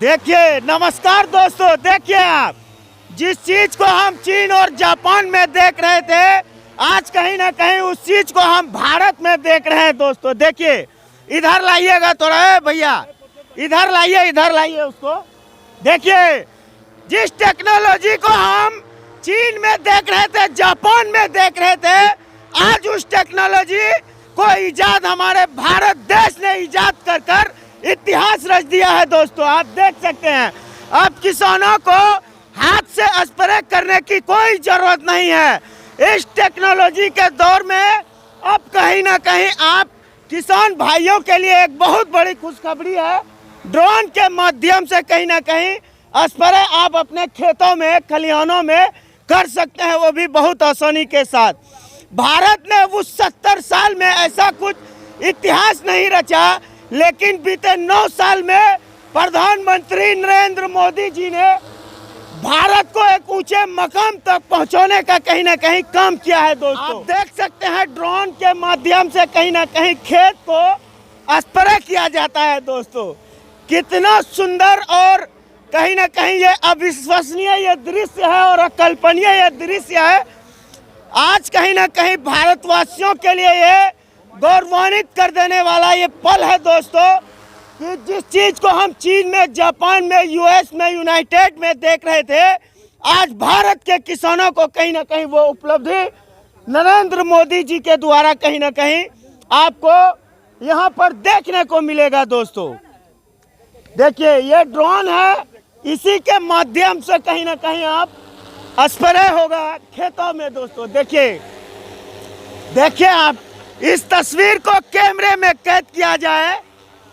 देखिए, नमस्कार दोस्तों। देखिए, आप जिस चीज को हम चीन और जापान में देख रहे थे, आज कहीं ना कहीं उस चीज को हम भारत में देख रहे हैं दोस्तों। देखिए, इधर लाइएगा थोड़ा भैया, इधर लाइए उसको। देखिए, जिस टेक्नोलॉजी को हम चीन में देख रहे थे, जापान में देख रहे थे, आज उस टेक्नोलॉजी को इजाद हमारे भारत देश ने इजाद कर इतिहास रच दिया है दोस्तों। आप देख सकते हैं, अब किसानों को हाथ से स्प्रे करने की कोई जरूरत नहीं है। इस टेक्नोलॉजी के दौर में अब कहीं ना कहीं आप किसान भाइयों के लिए एक बहुत बड़ी खुशखबरी है। ड्रोन के माध्यम से कहीं ना कहीं स्प्रे आप अपने खेतों में, खलिहानों में कर सकते हैं, वो भी बहुत आसानी के साथ। भारत ने उस 70 साल में ऐसा कुछ इतिहास नहीं रचा, लेकिन बीते 9 साल में प्रधानमंत्री नरेंद्र मोदी जी ने भारत को एक ऊंचे मकाम तक पहुंचाने का कहीं ना कहीं काम किया है दोस्तों। आप देख सकते हैं, ड्रोन के माध्यम से कहीं ना कहीं खेत को स्प्रे किया जाता है दोस्तों। कितना सुंदर और कहीं ना कहीं ये अविश्वसनीय ये दृश्य है और अकल्पनीय ये दृश्य है। आज कहीं ना कहीं भारतवासियों के लिए ये गौरवान्वित कर देने वाला ये पल है दोस्तों कि जिस चीज को हम चीन में, जापान में, यूएस में, यूनाइटेड में देख रहे थे, आज भारत के किसानों को कहीं ना कहीं वो उपलब्धि नरेंद्र मोदी जी के द्वारा कहीं ना कहीं आपको यहाँ पर देखने को मिलेगा दोस्तों। देखिए, ये ड्रोन है, इसी के माध्यम से कहीं ना कहीं आप स्प्रे होगा खेतों में दोस्तों। देखिए आप इस तस्वीर को कैमरे में कैद किया जाए,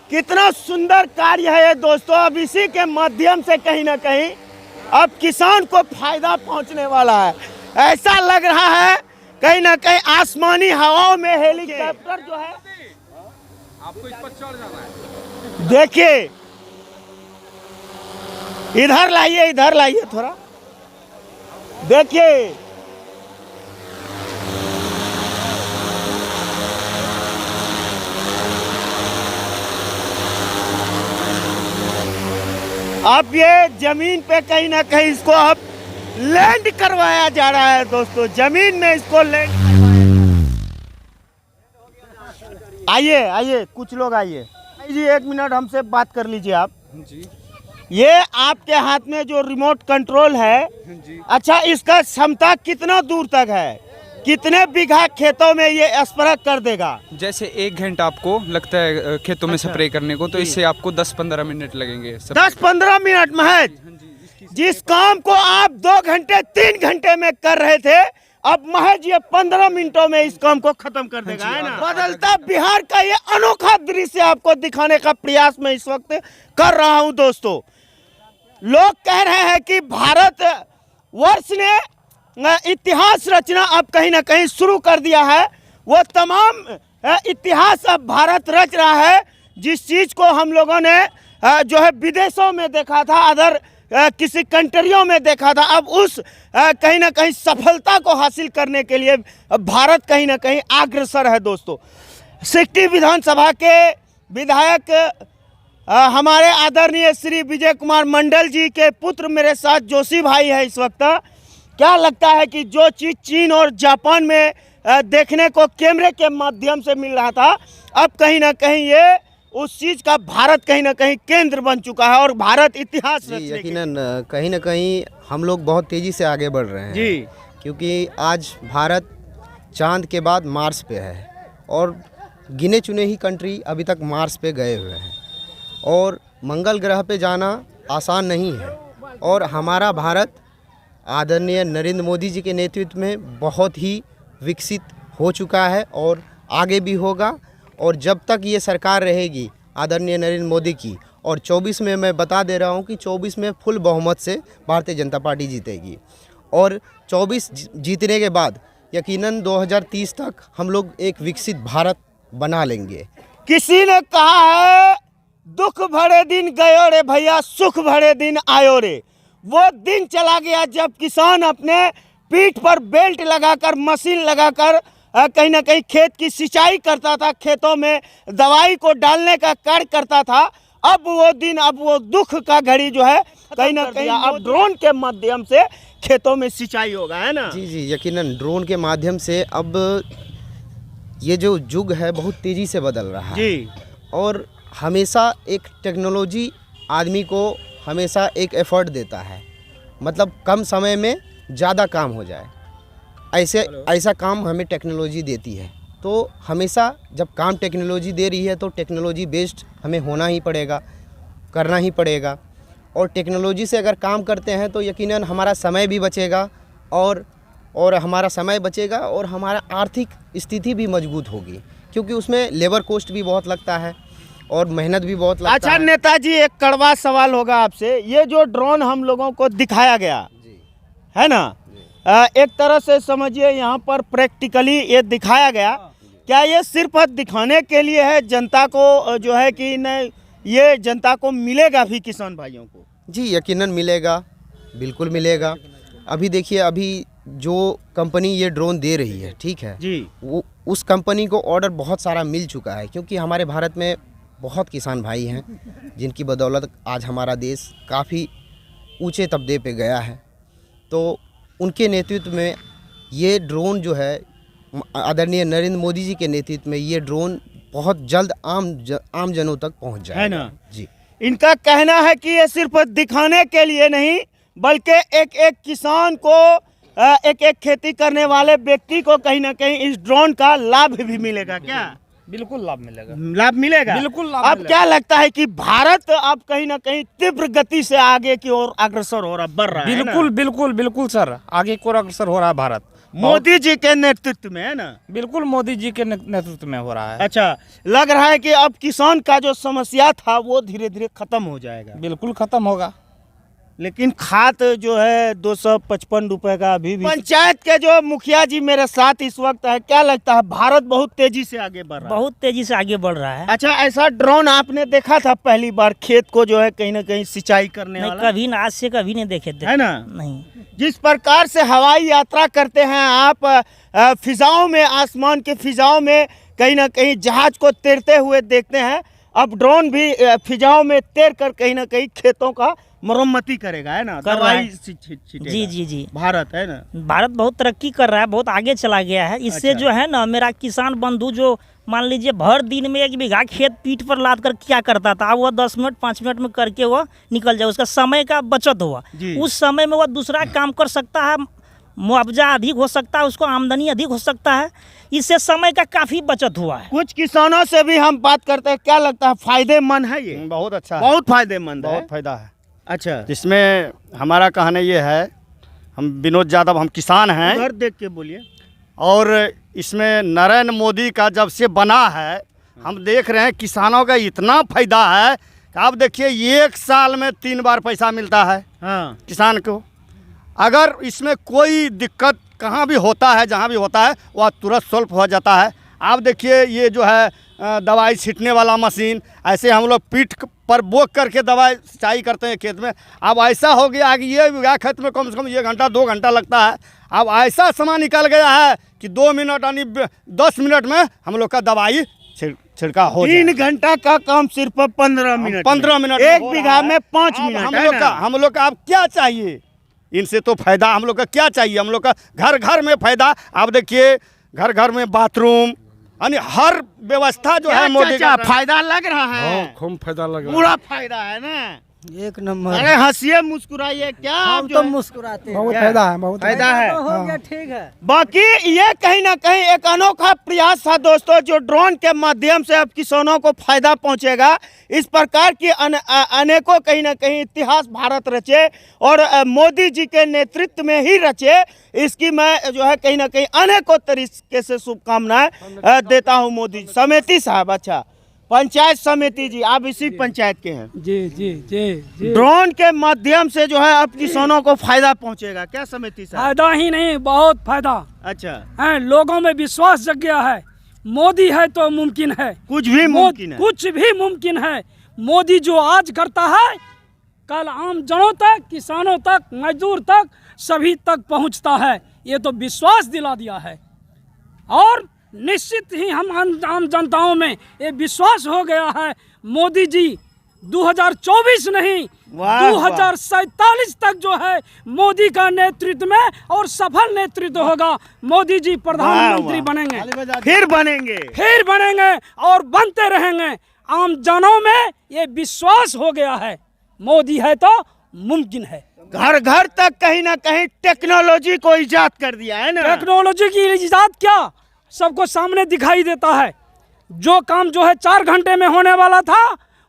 कितना सुंदर कार्य है ये दोस्तों। अब इसी के माध्यम से कहीं ना कहीं अब किसान को फायदा पहुंचने वाला है। ऐसा लग रहा है कहीं ना कहीं आसमानी हवाओं में हेलीकॉप्टर जो है, आपको इस पर चढ़ जाना है। देखिए, इधर लाइए थोड़ा। देखिए, अब ये जमीन पे कहीं ना कहीं इसको अब लैंड करवाया जा रहा है दोस्तों। जमीन में इसको लैंड आइए कुछ लोग आइए जी, 1 मिनट हमसे बात कर लीजिए आप जी। ये आपके हाथ में जो रिमोट कंट्रोल है जी, अच्छा, इसका क्षमता कितना दूर तक है? कितने बीघा खेतों में ये स्प्रे कर देगा? जैसे 1 घंटा आपको लगता है खेतों में स्प्रे करने को, तो इससे आपको 10-15 मिनट लगेंगे। 10-15 मिनट महज? जिस काम को आप 2 घंटे 3 घंटे में कर रहे थे, अब महज ये 15 मिनटों में इस काम को खत्म कर देगा, है ना? बदलता बिहार का ये अनोखा दृश्य आपको दिखाने का प्रयास मैं इस वक्त कर रहा हूं दोस्तों। लोग कह रहे हैं कि भारत वर्ष ने इतिहास रचना अब कहीं ना कहीं शुरू कर दिया है। वो तमाम इतिहास अब भारत रच रहा है, जिस चीज को हम लोगों ने जो है विदेशों में देखा था, अदर किसी कंट्रियों में देखा था, अब उस कहीं ना कहीं सफलता को हासिल करने के लिए भारत कहीं ना कहीं अग्रसर है दोस्तों। सिकटी विधानसभा के विधायक हमारे आदरणीय श्री विजय कुमार मंडल जी के पुत्र मेरे साथ जोशी भाई है इस वक्त। क्या लगता है कि जो चीज़ चीन और जापान में देखने को कैमरे के माध्यम से मिल रहा था, अब कहीं ना कहीं ये उस चीज़ का भारत कहीं ना कहीं केंद्र बन चुका है और भारत इतिहास यकीनन कहीं ना कहीं हम लोग बहुत तेज़ी से आगे बढ़ रहे हैं जी, क्योंकि आज भारत चांद के बाद मार्स पे है और गिने चुने ही कंट्री अभी तक मार्स पे गए हुए हैं और मंगल ग्रह पे जाना आसान नहीं है। और हमारा भारत आदरणीय नरेंद्र मोदी जी के नेतृत्व में बहुत ही विकसित हो चुका है और आगे भी होगा। और जब तक ये सरकार रहेगी आदरणीय नरेंद्र मोदी की, और 24 में मैं बता दे रहा हूँ कि 24 में फुल बहुमत से भारतीय जनता पार्टी जीतेगी और 24 जीतने के बाद यकीनन 2030 तक हम लोग एक विकसित भारत बना लेंगे। किसी ने कहा है, दुख भरे दिन गयो रे भैया, सुख भरे दिन आयो रे। वो दिन चला गया जब किसान अपने पीठ पर बेल्ट लगाकर, मशीन लगाकर कहीं ना कहीं खेत की सिंचाई करता था, खेतों में दवाई को डालने का कार्य करता था। अब वो दिन, अब वो दुख का घड़ी जो है कहीं ना कहीं अब ड्रोन के माध्यम से खेतों में सिंचाई होगा, है ना? जी जी, यकीनन ड्रोन के माध्यम से अब ये जो युग है बहुत तेज़ी से बदल रहा है जी। और हमेशा एक टेक्नोलॉजी आदमी को हमेशा एक एफर्ट देता है, मतलब कम समय में ज़्यादा काम हो जाए, ऐसा काम हमें टेक्नोलॉजी देती है। तो हमेशा जब काम टेक्नोलॉजी दे रही है तो टेक्नोलॉजी बेस्ड हमें होना ही पड़ेगा, करना ही पड़ेगा। और टेक्नोलॉजी से अगर काम करते हैं तो यकीनन हमारा समय भी बचेगा और हमारा समय बचेगा और हमारा आर्थिक स्थिति भी मजबूत होगी, क्योंकि उसमें लेबर कॉस्ट भी बहुत लगता है और मेहनत भी बहुत लगता अच्छा है। नेताजी, एक कड़वा सवाल होगा आपसे, ये जो ड्रोन हम लोगों को दिखाया गया है ना, एक तरह से समझिए यहाँ पर प्रैक्टिकली ये दिखाया गया, क्या ये सिर्फ दिखाने के लिए है जनता को, जो है कि नहीं ये जनता को मिलेगा भी किसान भाइयों को? जी यकीनन मिलेगा, बिल्कुल मिलेगा। अभी देखिए, अभी जो कंपनी ये ड्रोन दे रही है, ठीक है जी, वो उस कंपनी को ऑर्डर बहुत सारा मिल चुका है, क्योंकि हमारे भारत में बहुत किसान भाई हैं जिनकी बदौलत आज हमारा देश काफ़ी ऊंचे तबदे पे गया है। तो उनके नेतृत्व में ये ड्रोन जो है, आदरणीय नरेंद्र मोदी जी के नेतृत्व में ये ड्रोन बहुत जल्द आम जनों तक पहुंच जाएगा, है ना? जी। इनका कहना है कि ये सिर्फ दिखाने के लिए नहीं, बल्कि एक एक किसान को, एक एक खेती करने वाले व्यक्ति को कहीं ना कहीं इस ड्रोन का लाभ भी मिलेगा। क्या? बिल्कुल लाभ मिलेगा, लाभ मिलेगा, बिल्कुल लाभ अब मिलेगा। क्या लगता है कि भारत अब कहीं ना कहीं तीव्र गति से आगे की ओर अग्रसर हो रहा, बढ़ रहा है ना? बिल्कुल बिल्कुल बिल्कुल सर, आगे को अग्रसर हो रहा है भारत, मोदी जी के नेतृत्व में, है ना? बिल्कुल मोदी जी के नेतृत्व में हो रहा है। अच्छा, लग रहा है कि अब किसान का जो समस्या था वो धीरे धीरे खत्म हो जाएगा। बिल्कुल खत्म होगा। लेकिन खाद जो है 255 रुपए का अभी भी। पंचायत के जो मुखिया जी मेरे साथ इस वक्त है, क्या लगता है भारत बहुत तेजी से आगे बढ़ रहा है? बहुत तेजी से आगे बढ़ रहा है। अच्छा, ऐसा ड्रोन आपने देखा था पहली बार खेत को जो है कहीं ना कहीं सिंचाई करने नहीं, वाला? कभी ना, आज से कभी नहीं देखे थे। है ना? नहीं। जिस प्रकार से हवाई यात्रा करते हैं आप, फिजाओं में, आसमान के फिजाओं में कहीं ना कहीं जहाज को तैरते हुए देखते हैं, अब ड्रोन भी फिजाओं में तैर कर कहीं ना कहीं खेतों का मरम्मती करेगा, है ना? कर रहा है। छिटेगा। जी जी जी, भारत, है ना? भारत बहुत तरक्की कर रहा है, बहुत आगे चला गया है। इससे अच्छा। जो है ना, मेरा किसान बंधु जो मान लीजिए भर दिन में 1 बीघा खेत पीठ पर लाद कर क्या करता था, अब वह 10 मिनट 5 मिनट में करके वह निकल जाए, उसका समय का बचत हुआ। जी। उस समय में वह दूसरा काम कर सकता है, मुआवजा अधिक हो सकता है, उसको आमदनी अधिक हो सकता है, इससे समय का काफ़ी बचत हुआ है। कुछ किसानों से भी हम बात करते हैं, क्या लगता है फायदेमंद है ये? बहुत अच्छा है, बहुत फायदेमंद है। बहुत फायदा है। अच्छा, जिसमें हमारा कहना ये है, हम विनोद यादव, हम किसान हैं, उधर देख के बोलिए। और इसमें नरेंद्र मोदी का जब से बना है, हम देख रहे हैं किसानों का इतना फायदा है कि आप देखिए 1 साल में 3 बार पैसा मिलता है हाँ, किसान को। अगर इसमें कोई दिक्कत कहाँ भी होता है, जहाँ भी होता है, वह तुरंत सॉल्व हो जाता है। आप देखिए ये जो है दवाई छींटने वाला मशीन, ऐसे हम लोग पीठ पर बोक करके दवाई सिंचाई करते हैं खेत में। अब ऐसा हो गया कि ये बीघा खेत में कम से कम 1 घंटा 2 घंटा लगता है, अब ऐसा समय निकल गया है कि 2 मिनट यानी 10 मिनट में हम लोग का दवाई छिड़काव हो 3 घंटा का काम सिर्फ 15 मिनट, 15 मिनट 1 बीघा में 5 मिनट। हम लोग का अब क्या चाहिए? इनसे तो फायदा हम लोग का क्या चाहिए? हम लोग का घर घर में फायदा। आप देखिए घर घर में बाथरूम, यानी हर व्यवस्था जो है मोदी का फायदा लग रहा है। खूब फायदा लग रहा है। पूरा फायदा है ना? एक नंबर। अरे हंसिए, मुस्कुराइए, क्या आप हम जो तो है- मुस्कुराते हैं। बहुत फायदा है, बहुत फायदा है। तो हो गया, ठीक है। बाकी ये कहीं ना कहीं एक अनोखा प्रयास था दोस्तों, जो ड्रोन के माध्यम से अब किसानों को फायदा पहुंचेगा। इस प्रकार की अनेकों कहीं ना कहीं इतिहास भारत रचे और मोदी जी के नेतृत्व में ही रचे। इसकी मैं जो है कहीं ना कहीं अनेकों तरीके से शुभकामनाएं देता हूं मोदी समिति साहब। अच्छा, पंचायत समिति जी, आप इसी पंचायत के हैं। जी जी जी जी। ड्रोन के माध्यम से जो है अब किसानों को फायदा पहुंचेगा, क्या समिति साहब? फायदा ही नहीं, बहुत फायदा अच्छा, है। लोगों में विश्वास जग गया है, मोदी है तो मुमकिन है, कुछ भी मुमकिन है। कुछ भी मुमकिन है। मोदी जो आज करता है, कल आम जनों तक, किसानों तक, मजदूर तक, सभी तक पहुंचता है। ये तो विश्वास दिला दिया है और निश्चित ही हम आम जनताओं में ये विश्वास हो गया है, मोदी जी 2024 नहीं, वाह, 2047 तक जो है मोदी का नेतृत्व में और सफल नेतृत्व होगा। मोदी जी प्रधानमंत्री बनेंगे, फिर बनेंगे और बनते रहेंगे। आम जनों में ये विश्वास हो गया है, मोदी है तो मुमकिन है। घर घर तक कहीं ना कहीं टेक्नोलॉजी को इजाद कर दिया है ना। टेक्नोलॉजी की इजाद क्या, सबको सामने दिखाई देता है। जो काम जो है 4 घंटे में होने वाला था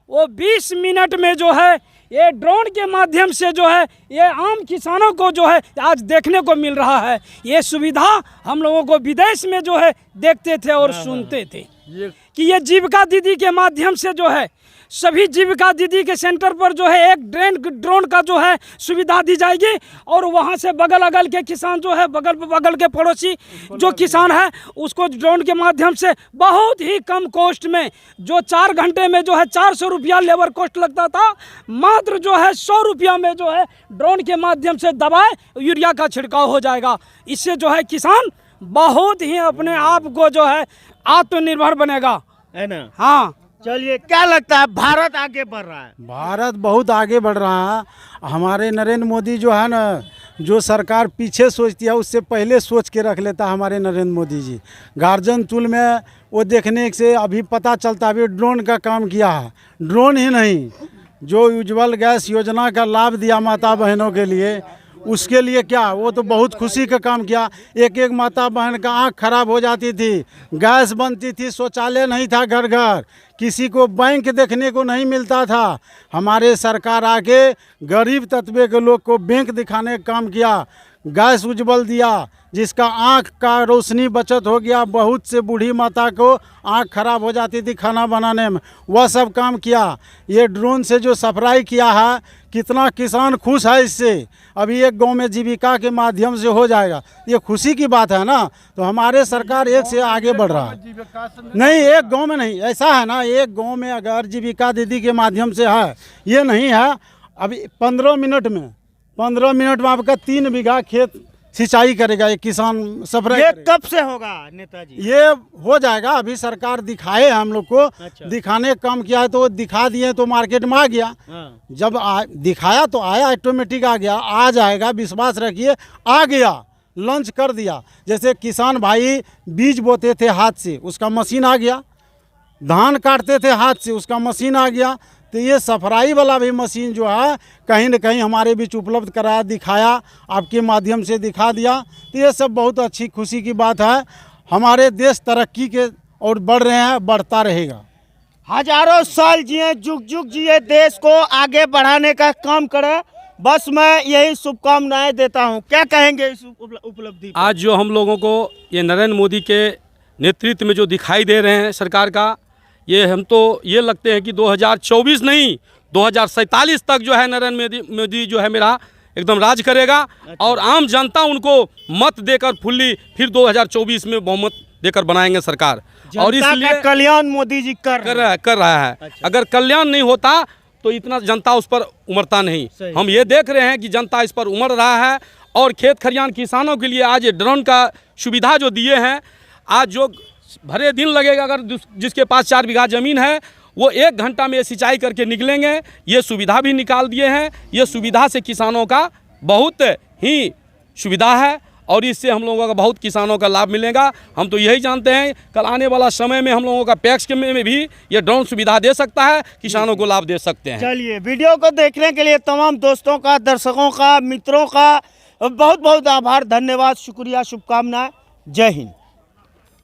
वो 20 मिनट में जो है ये ड्रोन के माध्यम से जो है ये आम किसानों को जो है आज देखने को मिल रहा है। ये सुविधा हम लोगों को विदेश में जो है देखते थे और सुनते थे कि ये जीविका दीदी के माध्यम से जो है सभी जीविका दीदी के सेंटर पर जो है एक ड्रोन का जो है सुविधा दी जाएगी और वहाँ से बगल अगल के किसान जो है बगल के पड़ोसी जो किसान है उसको ड्रोन के माध्यम से बहुत ही कम कॉस्ट में, जो 4 घंटे में जो है 400 रुपया लेबर कॉस्ट लगता था, मात्र जो है 100 रुपया में जो है ड्रोन के माध्यम से दवाई यूरिया का छिड़काव हो जाएगा। इससे जो है किसान बहुत ही अपने आप को जो है आत्मनिर्भर बनेगा, है ना। हाँ, चलिए, क्या लगता है भारत आगे बढ़ रहा है? भारत बहुत आगे बढ़ रहा है। हमारे नरेंद्र मोदी जो है ना, जो सरकार पीछे सोचती है उससे पहले सोच के रख लेता है हमारे नरेंद्र मोदी जी। गार्जन टूल में वो देखने से अभी पता चलता है, अभी ड्रोन का काम किया है। ड्रोन ही नहीं, जो उज्ज्वल गैस योजना का लाभ दिया माता बहनों के लिए, उसके लिए क्या, वो तो बहुत खुशी का काम किया। एक एक माता बहन का आँख खराब हो जाती थी, गैस बनती थी, शौचालय नहीं था घर घर, किसी को बैंक देखने को नहीं मिलता था। हमारे सरकार आके गरीब तबके के लोग को बैंक दिखाने का काम किया, गैस उज्ज्वल दिया, जिसका आँख का रोशनी बचत हो गया। बहुत से बूढ़ी माता को आँख खराब हो जाती थी खाना बनाने में, वह सब काम किया। ये ड्रोन से जो सप्लाई किया है, कितना किसान खुश है इससे। अभी एक गांव में जीविका के माध्यम से हो जाएगा, ये खुशी की बात है ना। तो हमारे सरकार एक से आगे बढ़ रहा है। नहीं, एक गांव में नहीं, ऐसा है ना, एक गांव में अगर जीविका दीदी के माध्यम से है, ये नहीं है। अभी 15 मिनट में आपका 3 बीघा खेत सिंचाई करेगा एक किसान सप्लाई। ये कब से होगा नेताजी? ये हो जाएगा, अभी सरकार दिखाए हम लोग को। अच्छा। दिखाने का काम किया है तो दिखा दिए तो मार्केट में आ गया। हाँ। जब दिखाया तो आया, ऑटोमेटिक आ गया, आ जाएगा, विश्वास रखिए, आ गया, लॉन्च कर दिया। जैसे किसान भाई बीज बोते थे हाथ से, उसका मशीन आ गया। धान काटते थे हाथ से, उसका मशीन आ गया। तो ये सफराई वाला भी मशीन जो है कहीं न कहीं हमारे बीच उपलब्ध कराया, दिखाया, आपके माध्यम से दिखा दिया। तो ये सब बहुत अच्छी खुशी की बात है। हमारे देश तरक्की के और बढ़ रहे हैं, बढ़ता रहेगा। हजारों साल जिए, जुग जुग जिए, देश को आगे बढ़ाने का काम करे, बस मैं यही शुभकामनाएं देता हूं। क्या कहेंगे इस उपलब्धि पर? आज जो हम लोगों को ये नरेंद्र मोदी के नेतृत्व में जो दिखाई दे रहे हैं सरकार का, ये हम तो ये लगते हैं कि 2024 नहीं, 2047 तक जो है नरेंद्र मोदी जो है मेरा एकदम राज करेगा। और आम जनता उनको मत देकर फुल्ली फिर 2024 में बहुमत देकर बनाएंगे सरकार। और इसलिए कल्याण मोदी जी कर रहा है। अच्छा। अगर कल्याण नहीं होता तो इतना जनता उस पर उमड़ता नहीं। हम ये देख रहे हैं कि जनता इस पर उमड़ रहा है। और खेत खलियान किसानों के लिए आज ये ड्रोन का सुविधा जो दिए हैं, आज जो भरे दिन लगेगा, अगर जिसके पास 4 बीघा ज़मीन है वो 1 घंटा में सिंचाई करके निकलेंगे। ये सुविधा भी निकाल दिए हैं। ये सुविधा से किसानों का बहुत ही सुविधा है और इससे हम लोगों का बहुत किसानों का लाभ मिलेगा। हम तो यही जानते हैं कल आने वाला समय में हम लोगों का पैक्स में भी ये ड्रोन सुविधा दे सकता है, किसानों को लाभ दे सकते हैं। चलिए, वीडियो को देखने के लिए तमाम दोस्तों का, दर्शकों का, मित्रों का बहुत बहुत आभार, धन्यवाद, शुक्रिया, शुभकामनाएं। जय हिंद।